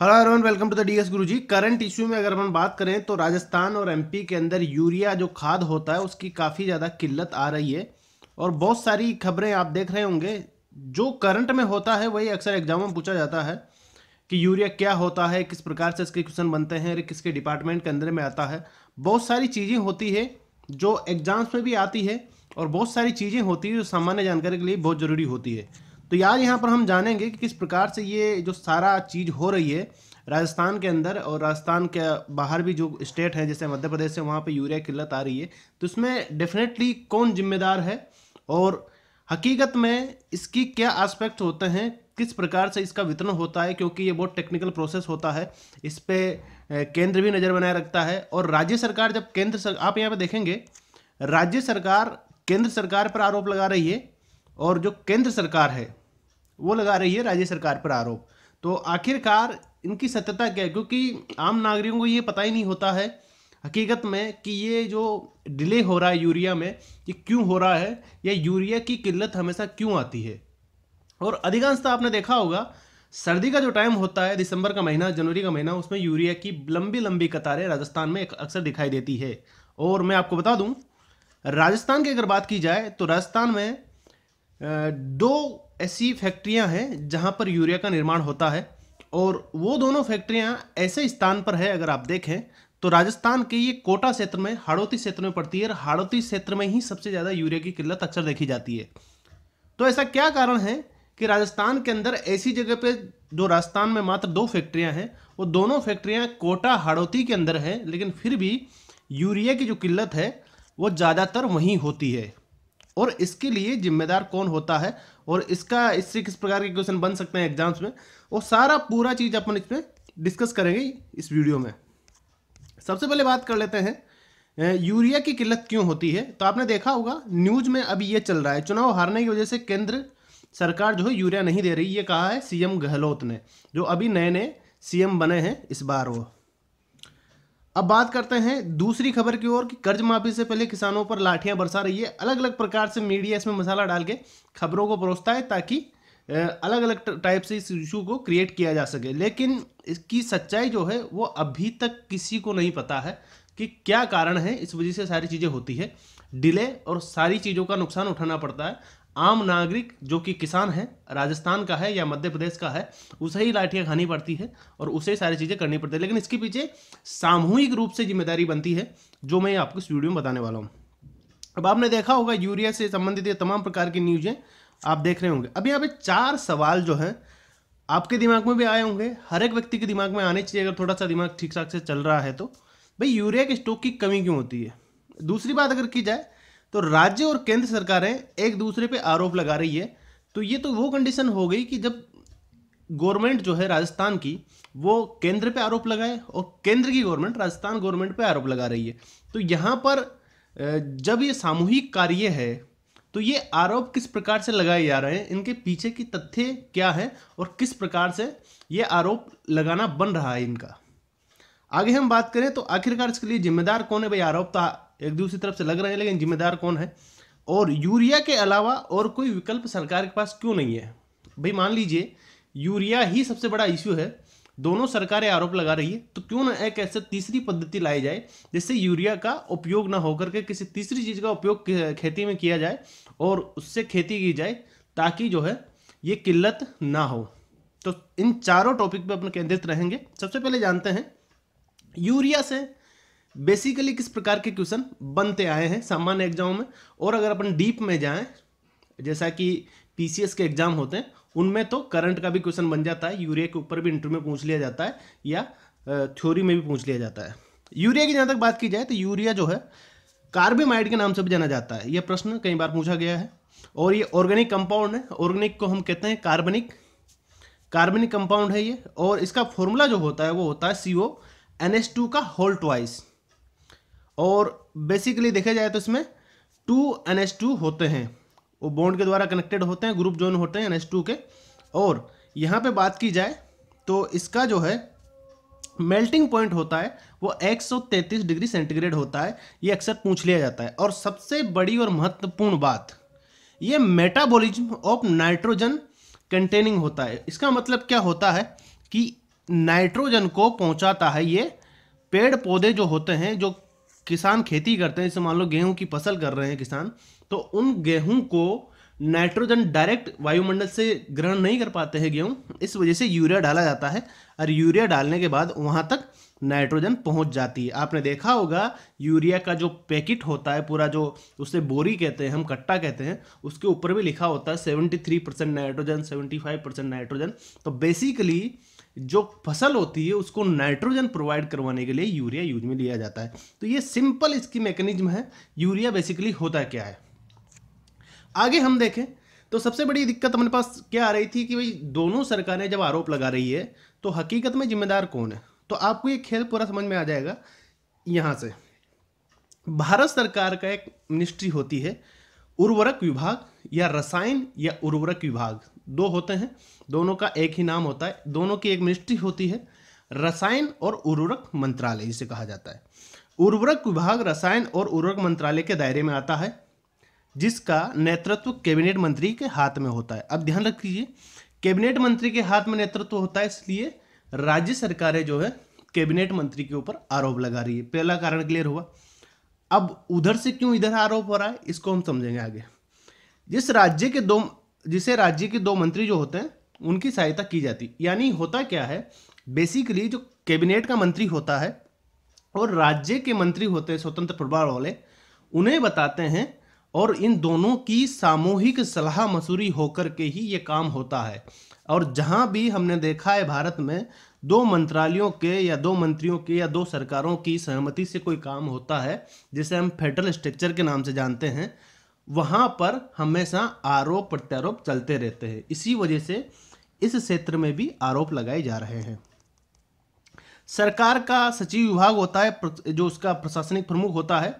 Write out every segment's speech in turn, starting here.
Hello everyone, welcome to the DS Guruji. Current issue में अगर हम बात करें तो राजस्थान और एमपी के अंदर यूरिया जो खाद होता है उसकी काफ़ी ज़्यादा किल्लत आ रही है और बहुत सारी खबरें आप देख रहे होंगे। जो करंट में होता है वही अक्सर एग्जाम में पूछा जाता है कि यूरिया क्या होता है, किस प्रकार से इसके क्वेश्चन बनते हैं, किसके डिपार्टमेंट के अंदर में आता है। बहुत सारी चीज़ें होती है जो एग्जाम्स में भी आती है और बहुत सारी चीज़ें होती है जो सामान्य जानकारी के लिए बहुत ज़रूरी होती है। तो यार यहाँ पर हम जानेंगे कि किस प्रकार से ये जो सारा चीज़ हो रही है राजस्थान के अंदर और राजस्थान के बाहर भी जो स्टेट हैं जैसे मध्य प्रदेश से, वहाँ पे यूरिया किल्लत आ रही है। तो इसमें डेफिनेटली कौन जिम्मेदार है और हकीकत में इसकी क्या एस्पेक्ट होते हैं, किस प्रकार से इसका वितरण होता है, क्योंकि ये बहुत टेक्निकल प्रोसेस होता है। इस पे केंद्र भी नज़र बनाए रखता है और राज्य सरकार जब आप यहाँ पे देखेंगे राज्य सरकार केंद्र सरकार पर आरोप लगा रही है और जो केंद्र सरकार है वो लगा रही है राज्य सरकार पर आरोप। तो आखिरकार इनकी सत्यता क्या है, क्योंकि आम नागरिकों को ये पता ही नहीं होता है हकीकत में कि ये जो डिले हो रहा है यूरिया में ये क्यों हो रहा है या यूरिया की किल्लत हमेशा क्यों आती है। और अधिकांशतः आपने देखा होगा सर्दी का जो टाइम होता है, दिसंबर का महीना, जनवरी का महीना, उसमें यूरिया की लंबी लंबी कतारें राजस्थान में अक्सर दिखाई देती है। और मैं आपको बता दूं, राजस्थान की अगर बात की जाए तो राजस्थान में दो ऐसी फैक्ट्रियां हैं जहां पर यूरिया का निर्माण होता है और वो दोनों फैक्ट्रियां ऐसे स्थान पर है, अगर आप देखें तो राजस्थान के ये कोटा क्षेत्र में, हाड़ौती क्षेत्र में पड़ती है और हाड़ौती क्षेत्र में ही सबसे ज़्यादा यूरिया की किल्लत अक्सर देखी जाती है। तो ऐसा क्या कारण है कि राजस्थान के अंदर ऐसी जगह पे जो राजस्थान में मात्र दो फैक्ट्रियां हैं, वो दोनों फैक्ट्रियां कोटा हाड़ौती के अंदर है, लेकिन फिर भी यूरिया की जो किल्लत है वो ज़्यादातर वहीं होती है। और इसके लिए जिम्मेदार कौन होता है और इससे किस प्रकार के क्वेश्चन बन सकते हैं एग्जाम्स में, वो सारा पूरा चीज़ अपन इसमें डिस्कस करेंगे इस वीडियो में। सबसे पहले बात कर लेते हैं यूरिया की किल्लत क्यों होती है। तो आपने देखा होगा न्यूज में अभी ये चल रहा है, चुनाव हारने की वजह से केंद्र सरकार जो है यूरिया नहीं दे रही, ये कहा है सीएम गहलोत ने, जो अभी नए नए सीएम बने हैं इस बार वो। अब बात करते हैं दूसरी खबर की ओर कि कर्ज माफी से पहले किसानों पर लाठियां बरसा रही है। अलग अलग प्रकार से मीडिया इसमें मसाला डाल के खबरों को परोसता है ताकि अलग अलग टाइप से इस इशू को क्रिएट किया जा सके, लेकिन इसकी सच्चाई जो है वो अभी तक किसी को नहीं पता है कि क्या कारण है। इस वजह से सारी चीज़ें होती है, डिले और सारी चीज़ों का नुकसान उठाना पड़ता है। आम नागरिक जो कि किसान है, राजस्थान का है या मध्य प्रदेश का है, उसे ही लाठियाँ खानी पड़ती है और उसे ही सारी चीज़ें करनी पड़ती है, लेकिन इसके पीछे सामूहिक रूप से जिम्मेदारी बनती है जो मैं आपको इस वीडियो में बताने वाला हूँ। अब आपने देखा होगा यूरिया से संबंधित ये तमाम प्रकार की न्यूज़ें आप देख रहे होंगे। अभी यहाँ पे 4 सवाल जो हैं आपके दिमाग में भी आए होंगे, हर एक व्यक्ति के दिमाग में आने चाहिए अगर थोड़ा सा दिमाग ठीक ठाक से चल रहा है। तो भाई यूरिया के स्टॉक की कमी क्यों होती है। दूसरी बात अगर की जाए तो राज्य और केंद्र सरकारें एक दूसरे पे आरोप लगा रही है। तो ये तो वो कंडीशन हो गई कि जब गवर्नमेंट जो है राजस्थान की वो केंद्र पे आरोप लगाए और केंद्र की गवर्नमेंट राजस्थान गवर्नमेंट पे आरोप लगा रही है। तो यहाँ पर जब ये सामूहिक कार्य है तो ये आरोप किस प्रकार से लगाए जा रहे हैं, इनके पीछे की तथ्य क्या है और किस प्रकार से ये आरोप लगाना बन रहा है इनका। आगे हम बात करें तो आखिरकार इसके लिए जिम्मेदार कौन है। भाई आरोप तो एक दूसरी तरफ से लग रहे हैं, लेकिन जिम्मेदार कौन है और यूरिया के अलावा और कोई विकल्प सरकार के पास क्यों नहीं है। भाई मान लीजिए यूरिया ही सबसे बड़ा इश्यू है, दोनों सरकारें आरोप लगा रही है, तो क्यों ना एक ऐसे तीसरी पद्धति लाई जाए जिससे यूरिया का उपयोग ना होकर के किसी तीसरी चीज़ का उपयोग खेती में किया जाए और उससे खेती की जाए ताकि जो है ये किल्लत ना हो। तो इन चारों टॉपिक पे अपन केंद्रित रहेंगे। सबसे पहले जानते हैं यूरिया से बेसिकली किस प्रकार के क्वेश्चन बनते आए हैं सामान्य एग्जाम में, और अगर अपन डीप में जाएं जैसा कि पीसीएस के एग्जाम होते हैं उनमें तो करंट का भी क्वेश्चन बन जाता है, यूरिया के ऊपर भी इंटरव्यू में पूछ लिया जाता है या थ्योरी में भी पूछ लिया जाता है। यूरिया की जहाँ तक बात की जाए तो यूरिया जो है कार्बेमाइड के नाम से भी जाना जाता है, यह प्रश्न कई बार पूछा गया है। और ये ऑर्गेनिक कंपाउंड है, ऑर्गेनिक को हम कहते हैं कार्बनिक कंपाउंड है ये, और इसका फॉर्मूला जो होता है वो होता है CONH2 का होल ट्वाइस। और बेसिकली देखा जाए तो इसमें 2 NH2 होते हैं, वो बॉन्ड के द्वारा कनेक्टेड होते हैं, ग्रुप जोन होते हैं NH2 के। और यहाँ पे बात की जाए तो इसका जो है मेल्टिंग पॉइंट होता है वो 133 डिग्री सेंटीग्रेड होता है, ये अक्सर पूछ लिया जाता है। और सबसे बड़ी और महत्वपूर्ण बात, ये मेटाबॉलिज्म ऑफ नाइट्रोजन कंटेनिंग होता है। इसका मतलब क्या होता है कि नाइट्रोजन को पहुंचाता है ये पेड़ पौधे जो होते हैं, जो किसान खेती करते हैं, जैसे मान लो गेहूं की फसल कर रहे हैं किसान, तो उन गेहूं को नाइट्रोजन डायरेक्ट वायुमंडल से ग्रहण नहीं कर पाते हैं गेहूं, इस वजह से यूरिया डाला जाता है और यूरिया डालने के बाद वहां तक नाइट्रोजन पहुंच जाती है। आपने देखा होगा यूरिया का जो पैकेट होता है पूरा, जो उसे बोरी कहते हैं, हम कट्टा कहते हैं, उसके ऊपर भी लिखा होता है 73% नाइट्रोजन, 75% नाइट्रोजन। तो बेसिकली जो फसल होती है उसको नाइट्रोजन प्रोवाइड करवाने के लिए यूरिया यूज में लिया जाता है। तो ये सिंपल इसकी मैकेनिज्म है। यूरिया बेसिकली होता क्या है, आगे हम देखें तो सबसे बड़ी दिक्कत हमारे पास क्या आ रही थी कि भाई दोनों सरकारें जब आरोप लगा रही है तो हकीकत में जिम्मेदार कौन है। तो आपको ये खेल पूरा समझ में आ जाएगा। यहाँ से भारत सरकार का एक मिनिस्ट्री होती है उर्वरक विभाग या रसायन या उर्वरक विभाग, दो होते हैं, दोनों का एक ही नाम होता है। दोनों की एक मिनिस्ट्री होती है, रसायन और उर्वरक मंत्रालय जिसे कहा जाता है। उर्वरक विभाग रसायन और उर्वरक मंत्रालय के दायरे में आता है, जिसका नेतृत्व कैबिनेट मंत्री के हाथ में होता है। अब ध्यान रखिए, कैबिनेट मंत्री के हाथ में नेतृत्व होता है, इसलिए राज्य सरकारें जो है कैबिनेट मंत्री के ऊपर आरोप लगा रही है। पहला कारण क्लियर हुआ। अब उधर से क्यों इधर आरोप हो रहा है इसको हम समझेंगे आगे। जिसे राज्य के दो मंत्री जो होते हैं उनकी सहायता की जाती, यानी होता क्या है, बेसिकली जो कैबिनेट का मंत्री होता है और राज्य के मंत्री होते हैं स्वतंत्र प्रभार वाले, उन्हें बताते हैं और इन दोनों की सामूहिक सलाह मशूरी होकर के ही ये काम होता है। और जहां भी हमने देखा है भारत में दो मंत्रालयों के या दो मंत्रियों के या दो सरकारों की सहमति से कोई काम होता है, जिसे हम फेडरल स्ट्रक्चर के नाम से जानते हैं, वहां पर हमेशा आरोप प्रत्यारोप चलते रहते हैं। इसी वजह से इस क्षेत्र में भी आरोप लगाए जा रहे हैं। सरकार का सचिव विभाग होता है, जो उसका प्रशासनिक प्रमुख होता है,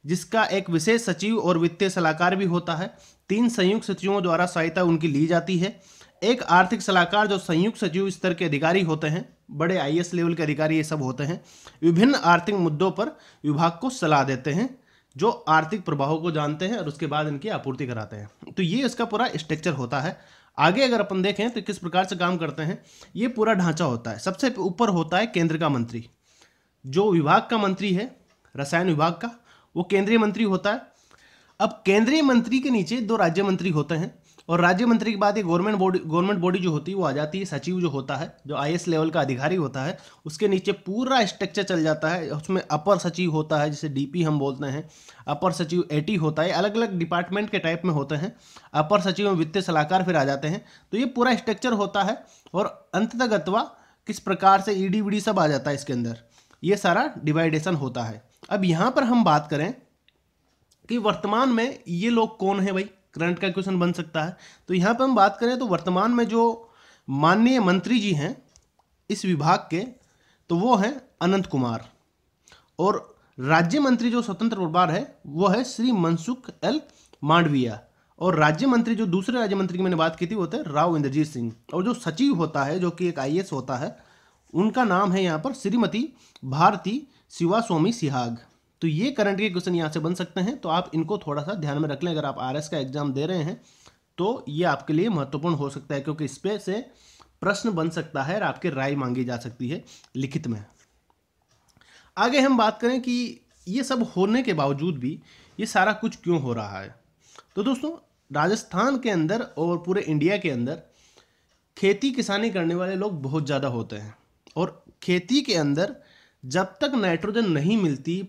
जिसका एक विशेष सचिव और वित्तीय सलाहकार भी होता है। 3 संयुक्त सचिवों द्वारा सहायता उनकी ली जाती है। एक आर्थिक सलाहकार जो संयुक्त सचिव स्तर के अधिकारी होते हैं, बड़े आईएएस लेवल के अधिकारी ये सब होते हैं, विभिन्न आर्थिक मुद्दों पर विभाग को सलाह देते हैं, जो आर्थिक प्रभावों को जानते हैं और उसके बाद इनकी आपूर्ति कराते हैं। तो ये इसका पूरा स्ट्रक्चर होता है। आगे अगर अपन देखें तो किस प्रकार से काम करते हैं, ये पूरा ढांचा होता है। सबसे ऊपर होता है केंद्र का मंत्री, जो विभाग का मंत्री है रसायन विभाग का, वो केंद्रीय मंत्री होता है। अब केंद्रीय मंत्री के नीचे 2 राज्य मंत्री होते हैं और राज्य मंत्री के बाद एक गवर्नमेंट बॉडी जो होती है वो आ जाती है। सचिव जो होता है, जो आईएएस लेवल का अधिकारी होता है, उसके नीचे पूरा स्ट्रक्चर चल जाता है। उसमें अपर सचिव होता है, जिसे डीपी हम बोलते हैं, अपर सचिव एटी होता है, अलग अलग डिपार्टमेंट के टाइप में होते हैं। अपर सचिव में वित्तीय सलाहकार फिर आ जाते हैं। तो ये पूरा स्ट्रक्चर होता है और अंततः किस प्रकार से ईडी वीडी सब आ जाता है इसके अंदर, ये सारा डिवाइडेशन होता है। अब यहाँ पर हम बात करें कि वर्तमान में ये लोग कौन है भाई, करंट का क्वेश्चन बन सकता है। तो यहाँ पर हम बात करें तो वर्तमान में जो माननीय मंत्री जी हैं इस विभाग के, तो वो हैं अनंत कुमार, और राज्य मंत्री जो स्वतंत्र प्रभार है वो है श्री मनसुख एल मांडविया, और राज्य मंत्री जो दूसरे राज्य मंत्री की मैंने बात की थी वो होते हैं राव इंद्रजीत सिंह, और जो सचिव होता है जो कि एक आईएएस होता है, उनका नाम है यहाँ पर श्रीमती भारती शिवास्वामी सिहाग। तो ये करंट के क्वेश्चन यहाँ से बन सकते हैं, तो आप इनको थोड़ा सा ध्यान में रख लें। अगर आप आरएस का एग्जाम दे रहे हैं तो ये आपके लिए महत्वपूर्ण हो सकता है, क्योंकि इस पे से प्रश्न बन सकता है और आपकी राय मांगी जा सकती है लिखित में। आगे हम बात करें कि ये सब होने के बावजूद भी ये सारा कुछ क्यों हो रहा है। तो दोस्तों, राजस्थान के अंदर और पूरे इंडिया के अंदर खेती किसानी करने वाले लोग बहुत ज़्यादा होते हैं, और खेती के अंदर जब तक नाइट्रोजन नहीं मिलती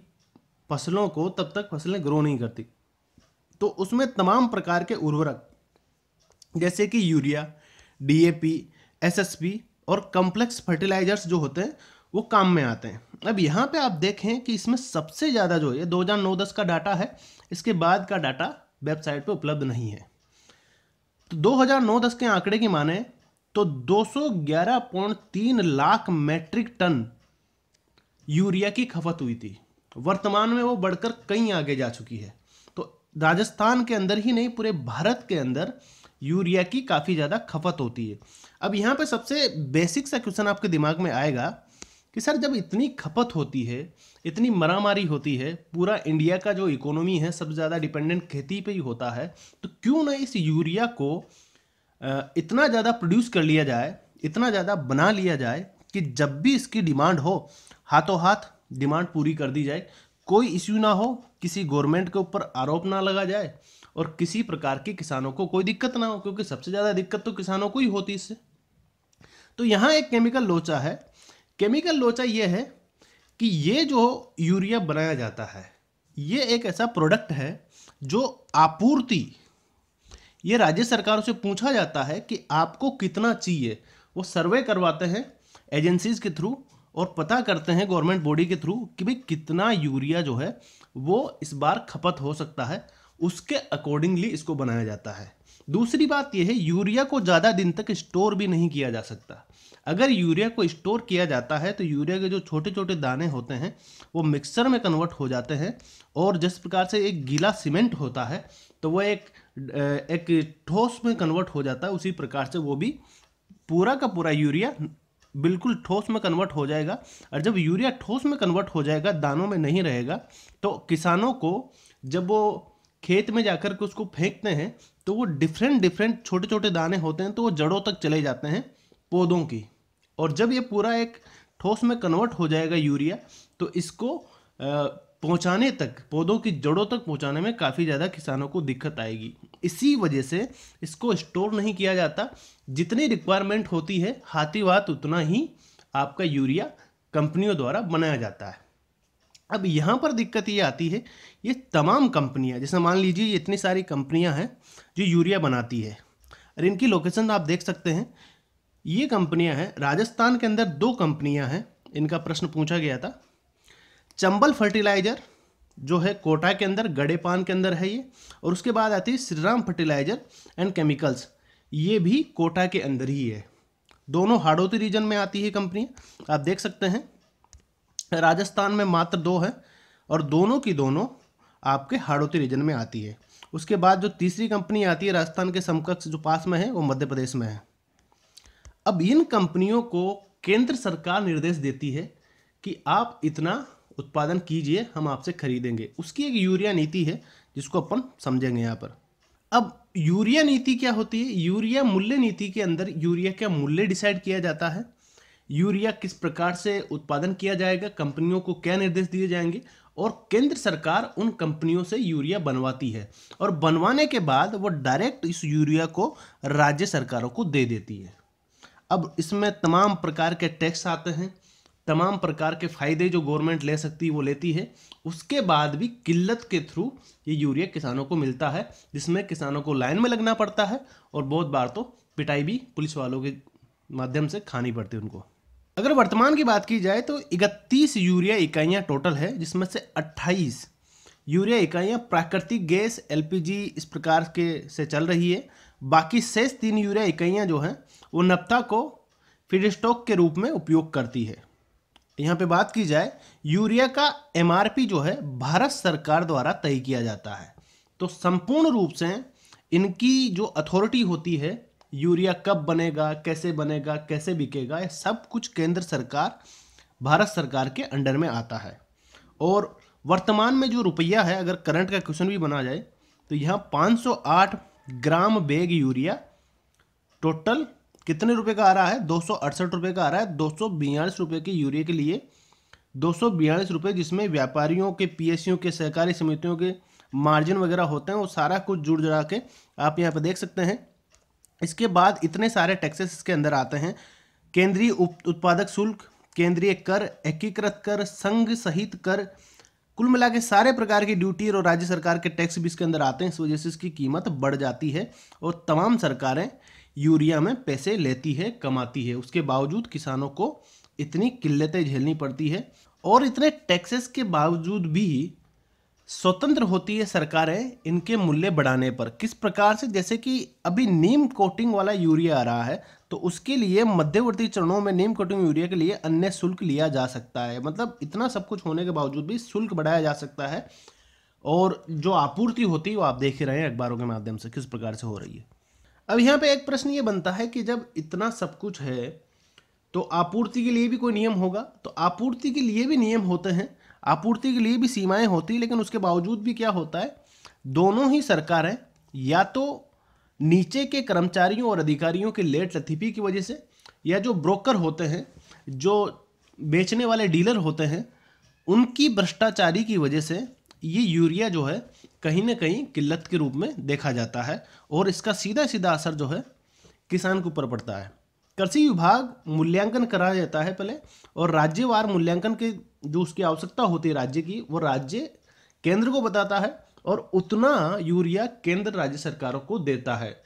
फसलों को, तब तक फसलें ग्रो नहीं करती। तो उसमें तमाम प्रकार के उर्वरक जैसे कि यूरिया, डीएपी, एसएसपी और कॉम्प्लेक्स फर्टिलाइजर्स जो होते हैं वो काम में आते हैं। अब यहाँ पे आप देखें कि इसमें सबसे ज़्यादा जो है 2009-10 का डाटा है, इसके बाद का डाटा वेबसाइट पे उपलब्ध नहीं है। तो 2009-10 के आंकड़े की माने तो 211.3 लाख मैट्रिक टन यूरिया की खपत हुई थी। वर्तमान में वो बढ़कर कहीं आगे जा चुकी है। तो राजस्थान के अंदर ही नहीं, पूरे भारत के अंदर यूरिया की काफ़ी ज़्यादा खपत होती है। अब यहाँ पे सबसे बेसिक सा क्वेश्चन आपके दिमाग में आएगा कि सर जब इतनी खपत होती है, इतनी मारामारी होती है, पूरा इंडिया का जो इकोनॉमी है सबसे ज़्यादा डिपेंडेंट खेती पे ही होता है, तो क्यों ना इस यूरिया को इतना ज़्यादा प्रोड्यूस कर लिया जाए, इतना ज़्यादा बना लिया जाए कि जब भी इसकी डिमांड हो हाथों हाथ डिमांड पूरी कर दी जाए, कोई इश्यू ना हो, किसी गवर्नमेंट के ऊपर आरोप ना लगा जाए और किसी प्रकार की किसानों को कोई दिक्कत ना हो, क्योंकि सबसे ज़्यादा दिक्कत तो किसानों को ही होती इससे। तो यहाँ एक केमिकल लोचा है। केमिकल लोचा ये है कि ये जो यूरिया बनाया जाता है ये एक ऐसा प्रोडक्ट है जो आपूर्ति, ये राज्य सरकारों से पूछा जाता है कि आपको कितना चाहिए, वो सर्वे करवाते हैं एजेंसीज के थ्रू और पता करते हैं गवर्नमेंट बॉडी के थ्रू कि भाई कितना यूरिया जो है वो इस बार खपत हो सकता है, उसके अकॉर्डिंगली इसको बनाया जाता है। दूसरी बात यह है यूरिया को ज़्यादा दिन तक स्टोर भी नहीं किया जा सकता। अगर यूरिया को स्टोर किया जाता है तो यूरिया के जो छोटे छोटे दाने होते हैं वो मिक्सर में कन्वर्ट हो जाते हैं और जिस प्रकार से एक गीला सीमेंट होता है तो वो एक ठोस में कन्वर्ट हो जाता है, उसी प्रकार से वो भी पूरा का पूरा यूरिया बिल्कुल ठोस में कन्वर्ट हो जाएगा। और जब यूरिया ठोस में कन्वर्ट हो जाएगा, दानों में नहीं रहेगा, तो किसानों को जब वो खेत में जाकर के उसको फेंकते हैं तो वो डिफरेंट छोटे छोटे दाने होते हैं तो वो जड़ों तक चले जाते हैं पौधों की। और जब ये पूरा एक ठोस में कन्वर्ट हो जाएगा यूरिया तो इसको पहुंचाने तक, पौधों की जड़ों तक पहुंचाने में काफ़ी ज़्यादा किसानों को दिक्कत आएगी। इसी वजह से इसको स्टोर नहीं किया जाता। जितनी रिक्वायरमेंट होती है हाथी बात उतना ही आपका यूरिया कंपनियों द्वारा बनाया जाता है। अब यहाँ पर दिक्कत ये आती है, ये तमाम कंपनियाँ, जैसे मान लीजिए ये इतनी सारी कंपनियाँ हैं जो यूरिया बनाती है और इनकी लोकेशन आप देख सकते हैं। ये कंपनियाँ हैं, राजस्थान के अंदर 2 कंपनियाँ हैं, इनका प्रश्न पूछा गया था। चंबल फर्टिलाइजर जो है कोटा के अंदर, गड़ेपान के अंदर है ये, और उसके बाद आती है श्रीराम फर्टिलाइजर एंड केमिकल्स, ये भी कोटा के अंदर ही है। दोनों हाड़ौती रीजन में आती है कंपनियाँ, आप देख सकते हैं। राजस्थान में मात्र 2 है और दोनों की दोनों आपके हाड़ौती रीजन में आती है। उसके बाद जो तीसरी कंपनी आती है राजस्थान के समकक्ष जो पास में है वो मध्य प्रदेश में है। अब इन कंपनियों को केंद्र सरकार निर्देश देती है कि आप इतना उत्पादन कीजिए, हम आपसे खरीदेंगे। उसकी एक यूरिया नीति है जिसको अपन समझेंगे यहाँ पर। अब यूरिया नीति क्या होती है? यूरिया मूल्य नीति के अंदर यूरिया का मूल्य डिसाइड किया जाता है, यूरिया किस प्रकार से उत्पादन किया जाएगा, कंपनियों को क्या निर्देश दिए जाएंगे, और केंद्र सरकार उन कंपनियों से यूरिया बनवाती है और बनवाने के बाद वो डायरेक्ट इस यूरिया को राज्य सरकारों को दे देती है। अब इसमें तमाम प्रकार के टैक्स आते हैं, तमाम प्रकार के फायदे जो गवर्नमेंट ले सकती है वो लेती है। उसके बाद भी किल्लत के थ्रू ये यूरिया किसानों को मिलता है, जिसमें किसानों को लाइन में लगना पड़ता है और बहुत बार तो पिटाई भी पुलिस वालों के माध्यम से खानी पड़ती है उनको। अगर वर्तमान की बात की जाए तो 31 यूरिया इकाइयाँ टोटल है, जिसमें से 28 यूरिया इकाइयाँ प्राकृतिक गैस एलपीजी इस प्रकार के से चल रही है। बाकी शेष 3 यूरिया इकाइयाँ जो हैं वो नफ्ता को फीडस्टॉक के रूप में उपयोग करती है। यहाँ पे बात की जाए, यूरिया का एमआरपी जो है भारत सरकार द्वारा तय किया जाता है। तो संपूर्ण रूप से इनकी जो अथॉरिटी होती है, यूरिया कब बनेगा, कैसे बनेगा, कैसे बिकेगा, ये सब कुछ केंद्र सरकार, भारत सरकार के अंडर में आता है। और वर्तमान में जो रुपया है, अगर करंट का क्वेश्चन भी बना जाए तो यहाँ 508 ग्राम बैग यूरिया टोटल कितने रुपए का आ रहा है? 268 रुपये का आ रहा है। 242 रुपये के यूरिया के लिए 242 रुपये, जिसमें व्यापारियों के, पीएसयू के, सहकारी समितियों के मार्जिन वगैरह होते हैं, वो सारा कुछ जुड़ जुड़ा के आप यहाँ पर देख सकते हैं। इसके बाद इतने सारे टैक्सेस इसके अंदर आते हैं, केंद्रीय उत्पादक शुल्क, केंद्रीय कर, एकीकृत कर, संघ सहित कर, कुल मिला के सारे प्रकार की ड्यूटी और राज्य सरकार के टैक्स भी इसके अंदर आते हैं। इस वजह से इसकी कीमत बढ़ जाती है और तमाम सरकारें यूरिया में पैसे लेती है, कमाती है। उसके बावजूद किसानों को इतनी किल्लतें झेलनी पड़ती है और इतने टैक्सेस के बावजूद भी स्वतंत्र होती है सरकारें इनके मूल्य बढ़ाने पर। किस प्रकार से? जैसे कि अभी नीम कोटिंग वाला यूरिया आ रहा है तो उसके लिए मध्यवर्ती चरणों में नीम कोटिंग यूरिया के लिए अन्य शुल्क लिया जा सकता है। मतलब इतना सब कुछ होने के बावजूद भी शुल्क बढ़ाया जा सकता है। और जो आपूर्ति होती है वो आप देख ही रहे हैं अखबारों के माध्यम से किस प्रकार से हो रही है। अब यहाँ पे एक प्रश्न ये बनता है कि जब इतना सब कुछ है तो आपूर्ति के लिए भी कोई नियम होगा। तो आपूर्ति के लिए भी नियम होते हैं, आपूर्ति के लिए भी सीमाएं होती हैं, लेकिन उसके बावजूद भी क्या होता है, दोनों ही सरकारें या तो नीचे के कर्मचारियों और अधिकारियों के लेट लतीफ़ी की वजह से, या जो ब्रोकर होते हैं जो बेचने वाले डीलर होते हैं उनकी भ्रष्टाचारी की वजह से ये यूरिया जो है कहीं ना कहीं किल्लत के रूप में देखा जाता है और इसका सीधा सीधा असर जो है किसान के ऊपर पड़ता है। कृषि विभाग मूल्यांकन कराया जाता है पहले, और राज्यवार मूल्यांकन के जो उसकी आवश्यकता होती है राज्य की, वो राज्य केंद्र को बताता है और उतना यूरिया केंद्र राज्य सरकारों को देता है।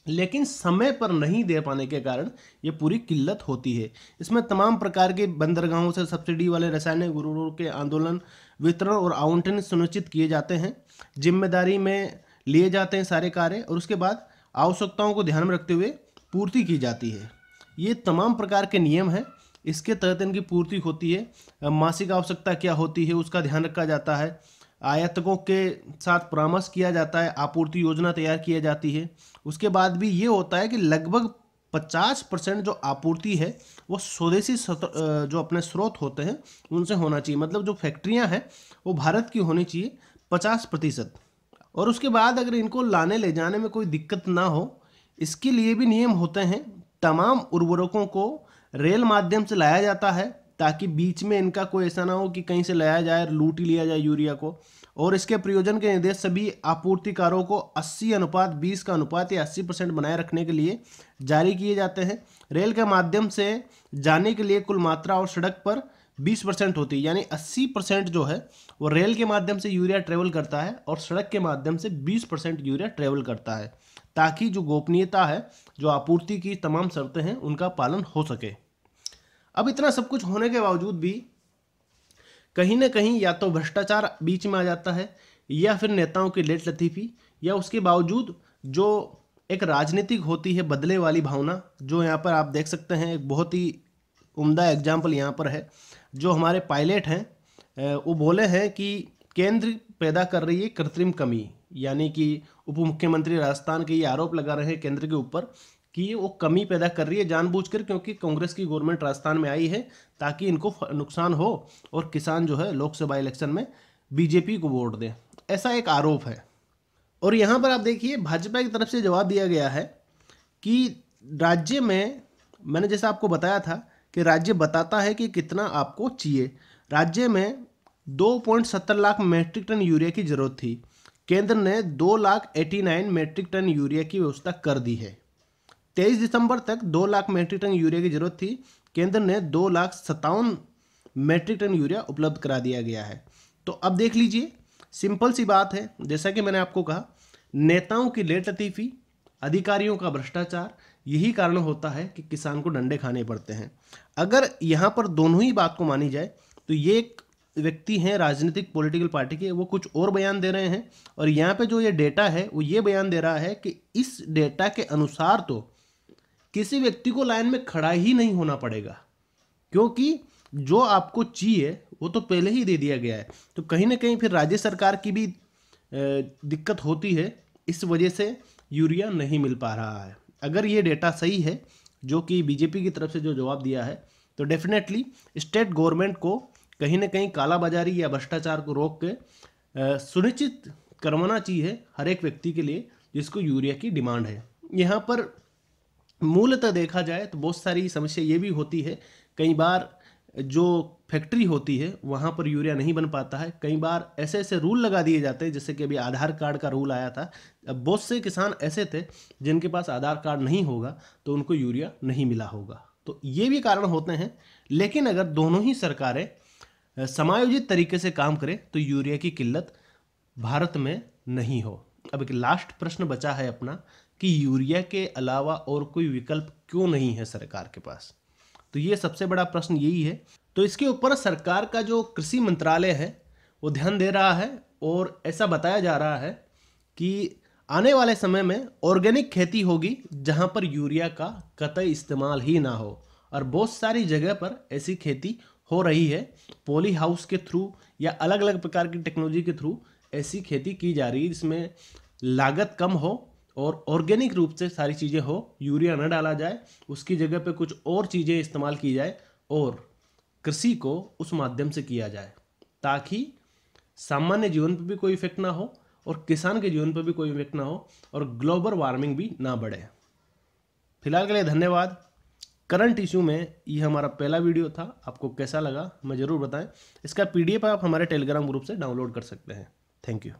लेकिन समय पर नहीं दे पाने के कारण ये पूरी किल्लत होती है। इसमें तमाम प्रकार के बंदरगाहों से सब्सिडी वाले रासायनिक उर्वरकों के आंदोलन, वितरण और आवंटन सुनिश्चित किए जाते हैं। जिम्मेदारी में लिए जाते हैं सारे कार्य और उसके बाद आवश्यकताओं को ध्यान में रखते हुए पूर्ति की जाती है। ये तमाम प्रकार के नियम हैं, इसके तहत इनकी पूर्ति होती है। मासिक आवश्यकता क्या होती है उसका ध्यान रखा जाता है। आयातकों के साथ परामर्श किया जाता है, आपूर्ति योजना तैयार की जाती है। उसके बाद भी ये होता है कि लगभग 50% जो आपूर्ति है वो स्वदेशी जो अपने स्रोत होते हैं उनसे होना चाहिए। मतलब जो फैक्ट्रियां हैं वो भारत की होनी चाहिए 50%। और उसके बाद अगर इनको लाने ले जाने में कोई दिक्कत ना हो, इसके लिए भी नियम होते हैं। तमाम उर्वरकों को रेल माध्यम से लाया जाता है ताकि बीच में इनका कोई ऐसा ना हो कि कहीं से लाया जाए, लूट ही लिया जाए यूरिया को। और इसके प्रयोजन के निर्देश सभी आपूर्तिकारों को 80:20 का अनुपात या 80% बनाए रखने के लिए जारी किए जाते हैं। रेल के माध्यम से जाने के लिए कुल मात्रा और सड़क पर 20% होती है, यानी 80% जो है वो रेल के माध्यम से यूरिया ट्रेवल करता है और सड़क के माध्यम से 20% यूरिया ट्रेवल करता है, ताकि जो गोपनीयता है, जो आपूर्ति की तमाम शर्तें हैं, उनका पालन हो सके। अब इतना सब कुछ होने के बावजूद भी कहीं ना कहीं या तो भ्रष्टाचार बीच में आ जाता है या फिर नेताओं की लेट लतीफ़ी, या उसके बावजूद जो एक राजनीतिक होती है बदले वाली भावना, जो यहाँ पर आप देख सकते हैं। एक बहुत ही उम्दा एग्जाम्पल यहाँ पर है। जो हमारे पायलट हैं वो बोले हैं कि केंद्र पैदा कर रही है कृत्रिम कमी, यानी कि उप मुख्यमंत्री राजस्थान के ये आरोप लगा रहे हैं केंद्र के ऊपर कि वो कमी पैदा कर रही है जानबूझकर, क्योंकि कांग्रेस की गवर्नमेंट राजस्थान में आई है ताकि इनको नुकसान हो और किसान जो है लोकसभा इलेक्शन में बीजेपी को वोट दें। ऐसा एक आरोप है। और यहाँ पर आप देखिए भाजपा की तरफ से जवाब दिया गया है कि राज्य में, मैंने जैसा आपको बताया था कि राज्य बताता है कि कितना आपको चाहिए। राज्य में 2.70 लाख मीट्रिक टन यूरिया की जरूरत थी। केंद्र ने 2,89,000 मीट्रिक टन यूरिया की व्यवस्था कर दी है। 23 दिसंबर तक 2 लाख मीट्रिक टन यूरिया की जरूरत थी। केंद्र ने 2,57,000 मीट्रिक टन यूरिया उपलब्ध करा दिया गया है। तो अब देख लीजिए, सिंपल सी बात है, जैसा कि मैंने आपको कहा, नेताओं की लेट लतीफ़ी, अधिकारियों का भ्रष्टाचार, यही कारण होता है कि किसान को डंडे खाने पड़ते हैं। अगर यहाँ पर दोनों ही बात को मानी जाए तो ये एक व्यक्ति हैं राजनीतिक पॉलिटिकल पार्टी के, वो कुछ और बयान दे रहे हैं, और यहाँ पे जो ये डेटा है वो ये बयान दे रहा है कि इस डेटा के अनुसार तो किसी व्यक्ति को लाइन में खड़ा ही नहीं होना पड़ेगा, क्योंकि जो आपको चाहिए वो तो पहले ही दे दिया गया है। तो कहीं ना कहीं फिर राज्य सरकार की भी दिक्कत होती है, इस वजह से यूरिया नहीं मिल पा रहा है। अगर ये डेटा सही है जो कि बीजेपी की तरफ से जो जवाब दिया है, तो डेफिनेटली स्टेट गवर्नमेंट को कहीं ना कहीं कालाबाजारी या भ्रष्टाचार को रोक के सुनिश्चित करवाना चाहिए हर एक व्यक्ति के लिए जिसको यूरिया की डिमांड है। यहाँ पर मूलतः देखा जाए तो बहुत सारी समस्या ये भी होती है। कई बार जो फैक्ट्री होती है वहाँ पर यूरिया नहीं बन पाता है। कई बार ऐसे ऐसे रूल लगा दिए जाते हैं, जैसे कि अभी आधार कार्ड का रूल आया था। अब बहुत से किसान ऐसे थे जिनके पास आधार कार्ड नहीं होगा तो उनको यूरिया नहीं मिला होगा। तो ये भी कारण होते हैं। लेकिन अगर दोनों ही सरकारें समायोजित तरीके से काम करें तो यूरिया की किल्लत भारत में नहीं हो। अब एक लास्ट प्रश्न बचा है अपना कि यूरिया के अलावा और कोई विकल्प क्यों नहीं है सरकार के पास। तो ये सबसे बड़ा प्रश्न यही है। तो इसके ऊपर सरकार का जो कृषि मंत्रालय है वो ध्यान दे रहा है, और ऐसा बताया जा रहा है कि आने वाले समय में ऑर्गेनिक खेती होगी जहां पर यूरिया का कतई इस्तेमाल ही ना हो। और बहुत सारी जगह पर ऐसी खेती हो रही है, पॉली हाउस के थ्रू या अलग अलग प्रकार की टेक्नोलॉजी के थ्रू ऐसी खेती की जा रही है जिसमें लागत कम हो और ऑर्गेनिक रूप से सारी चीज़ें हो, यूरिया न डाला जाए, उसकी जगह पे कुछ और चीज़ें इस्तेमाल की जाए और कृषि को उस माध्यम से किया जाए, ताकि सामान्य जीवन पर भी कोई इफेक्ट ना हो और किसान के जीवन पर भी कोई इफेक्ट ना हो और ग्लोबल वार्मिंग भी ना बढ़े। फिलहाल के लिए धन्यवाद। करंट इशू में ये हमारा पहला वीडियो था। आपको कैसा लगा मैं ज़रूर बताएं। इसका PDF आप हमारे टेलीग्राम ग्रुप से डाउनलोड कर सकते हैं। Thank you.